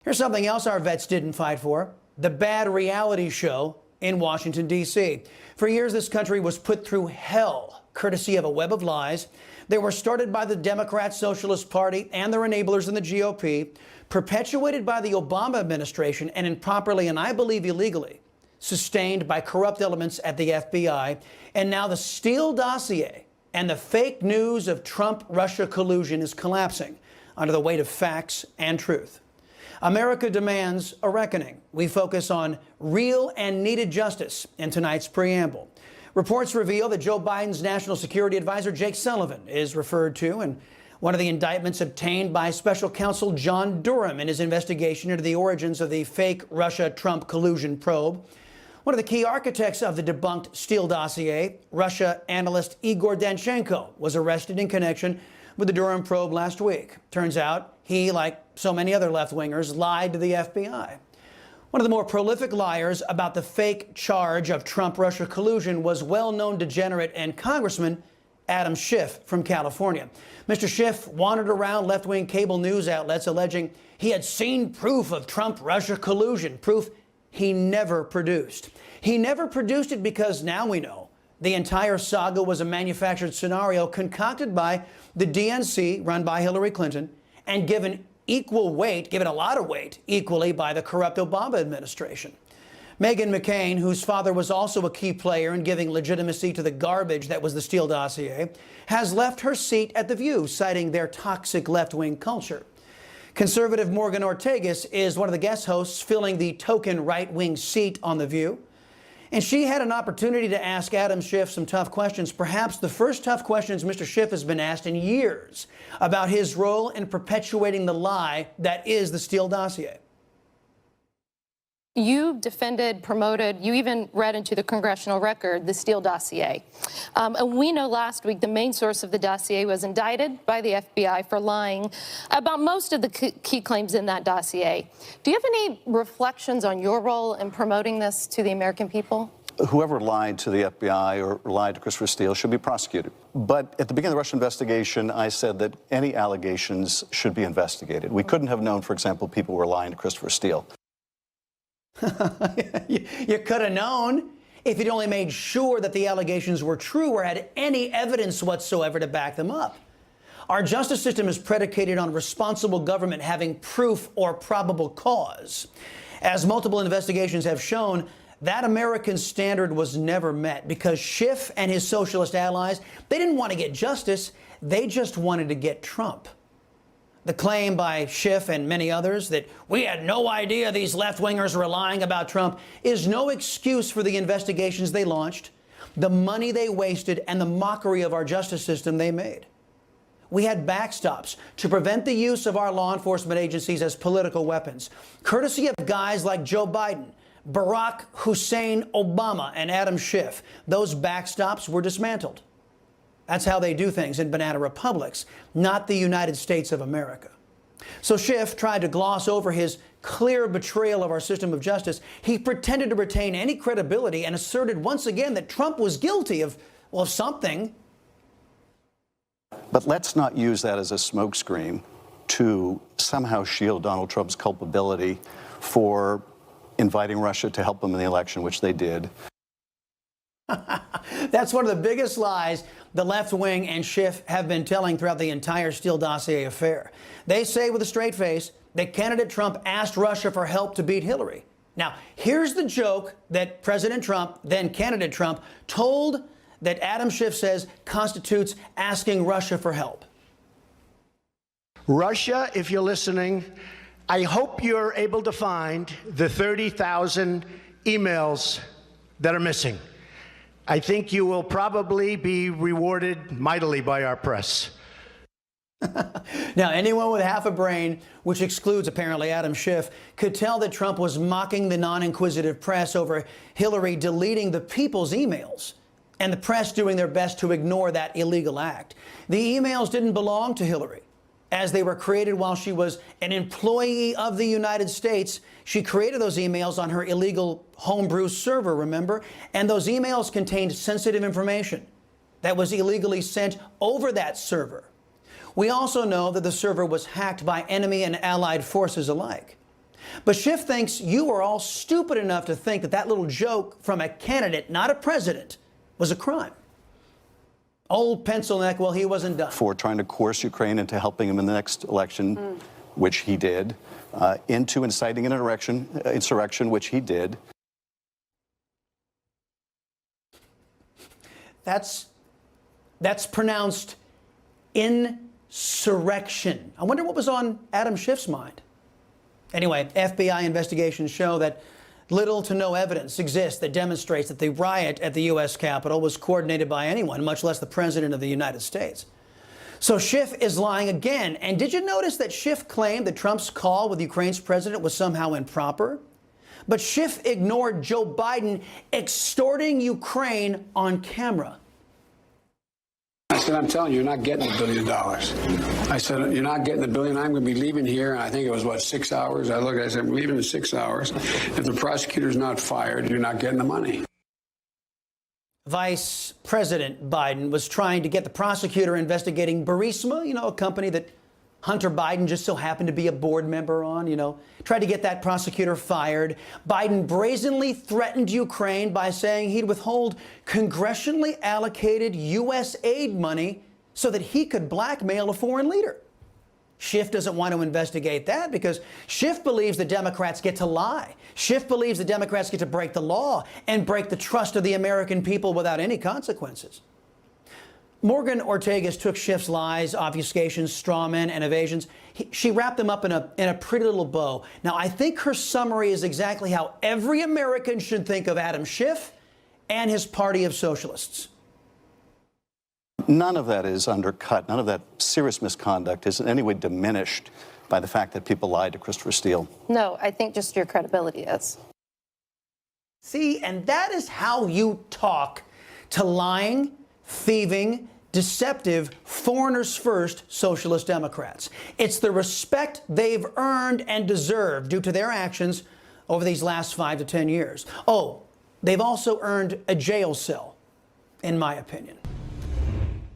Here's something else our vets didn't fight for: the bad reality show in Washington, D.C. For years, this country was put through hell, courtesy of a web of lies. They were started by the Democrat Socialist Party and their enablers in the GOP, perpetuated by the Obama administration, and improperly, and I believe illegally, sustained by corrupt elements at the FBI. And now the Steele dossier and the fake news of Trump-Russia collusion is collapsing under the weight of facts and truth. America demands a reckoning. We focus on real and needed justice in tonight's preamble. Reports reveal that Joe Biden's national security advisor, Jake Sullivan, is referred to in one of the indictments obtained by special counsel John Durham in his investigation into the origins of the fake Russia-Trump collusion probe. One of the key architects of the debunked Steele dossier, Russia analyst Igor Danchenko, was arrested in connection with the Durham probe last week. Turns out he, like so many other left-wingers, lied to the FBI. One of the more prolific liars about the fake charge of Trump-Russia collusion was well-known degenerate and Congressman Adam Schiff from California. Mr. Schiff wandered around left-wing cable news outlets alleging he had seen proof of Trump-Russia collusion, proof he never produced. He never produced it because now we know the entire saga was a manufactured scenario concocted by the DNC, run by Hillary Clinton, and given equal weight, given a lot of weight, equally by the corrupt Obama administration. Meghan McCain, whose father was also a key player in giving legitimacy to the garbage that was the Steele dossier, has left her seat at The View, citing their toxic left-wing culture. Conservative Morgan Ortagus is one of the guest hosts filling the token right-wing seat on The View. And she had an opportunity to ask Adam Schiff some tough questions, perhaps the first tough questions Mr. Schiff has been asked in years about his role in perpetuating the lie that is the Steele dossier. You defended, promoted, you even read into the congressional record the Steele dossier. And we know last week the main source of the dossier was indicted by the FBI for lying about most of the key claims in that dossier. Do you have any reflections on your role in promoting this to the American people? Whoever lied to the FBI or lied to Christopher Steele should be prosecuted. But at the beginning of the Russia investigation, I said that any allegations should be investigated. We couldn't have known, for example, people were lying to Christopher Steele. You could have known if you'd only made sure that the allegations were true or had any evidence whatsoever to back them up. Our justice system is predicated on responsible government having proof or probable cause. As multiple investigations have shown, that American standard was never met because Schiff and his socialist allies, they didn't want to get justice, they just wanted to get Trump. The claim by Schiff and many others that we had no idea these left-wingers were lying about Trump is no excuse for the investigations they launched, the money they wasted, and the mockery of our justice system they made. We had backstops to prevent the use of our law enforcement agencies as political weapons, courtesy of guys like Joe Biden, Barack Hussein Obama, and Adam Schiff. Those backstops were dismantled. That's how they do things in banana republics, not the United States of America. So Schiff tried to gloss over his clear betrayal of our system of justice. He pretended to retain any credibility and asserted once again that Trump was guilty of, well, something. But let's not use that as a smokescreen to somehow shield Donald Trump's culpability for inviting Russia to help him in the election, which they did. That's one of the biggest lies the left wing and Schiff have been telling throughout the entire Steele dossier affair. They say with a straight face that candidate Trump asked Russia for help to beat Hillary. Now, here's the joke that President Trump, then candidate Trump, told that Adam Schiff says constitutes asking Russia for help. Russia, if you're listening, I hope you're able to find the 30,000 emails that are missing. I think you will probably be rewarded mightily by our press. Now, anyone with half a brain, which excludes apparently Adam Schiff, could tell that Trump was mocking the non-inquisitive press over Hillary deleting the people's emails and the press doing their best to ignore that illegal act. The emails didn't belong to Hillary, as they were created while she was an employee of the United States. She created those emails on her illegal homebrew server, remember? And those emails contained sensitive information that was illegally sent over that server. We also know that the server was hacked by enemy and allied forces alike. But Schiff thinks you are all stupid enough to think that that little joke from a candidate, not a president, was a crime. Old pencil neck, well, he wasn't done. For trying to coerce Ukraine into helping him in the next election, which he did, into inciting an insurrection, which he did. That's pronounced insurrection. I wonder what was on Adam Schiff's mind. Anyway, FBI investigations show that little to no evidence exists that demonstrates that the riot at the U.S. Capitol was coordinated by anyone, much less the President of the United States. So Schiff is lying again. And did you notice that Schiff claimed that Trump's call with Ukraine's president was somehow improper? But Schiff ignored Joe Biden extorting Ukraine on camera. I said, I'm telling you, you're not getting $1 billion. I said, you're not getting $1 billion. I'm going to be leaving here. And I think it was, 6 hours? I said, I'm leaving in 6 hours. If the prosecutor's not fired, you're not getting the money. Vice President Biden was trying to get the prosecutor investigating Burisma, a company that Hunter Biden just so happened to be a board member on, tried to get that prosecutor fired. Biden brazenly threatened Ukraine by saying he'd withhold congressionally allocated U.S. aid money so that he could blackmail a foreign leader. Schiff doesn't want to investigate that because Schiff believes the Democrats get to lie. Schiff believes the Democrats get to break the law and break the trust of the American people without any consequences. Morgan Ortagus took Schiff's lies, obfuscations, strawmen, and evasions. She wrapped them up in a pretty little bow. Now, I think her summary is exactly how every American should think of Adam Schiff and his party of socialists. None of that is undercut. None of that serious misconduct is in any way diminished by the fact that people lied to Christopher Steele. No, I think just your credibility is. See, and that is how you talk to lying, thieving, deceptive, foreigners first socialist Democrats. It's the respect they've earned and deserved due to their actions over these last 5 to 10 years. Oh, they've also earned a jail cell, in my opinion.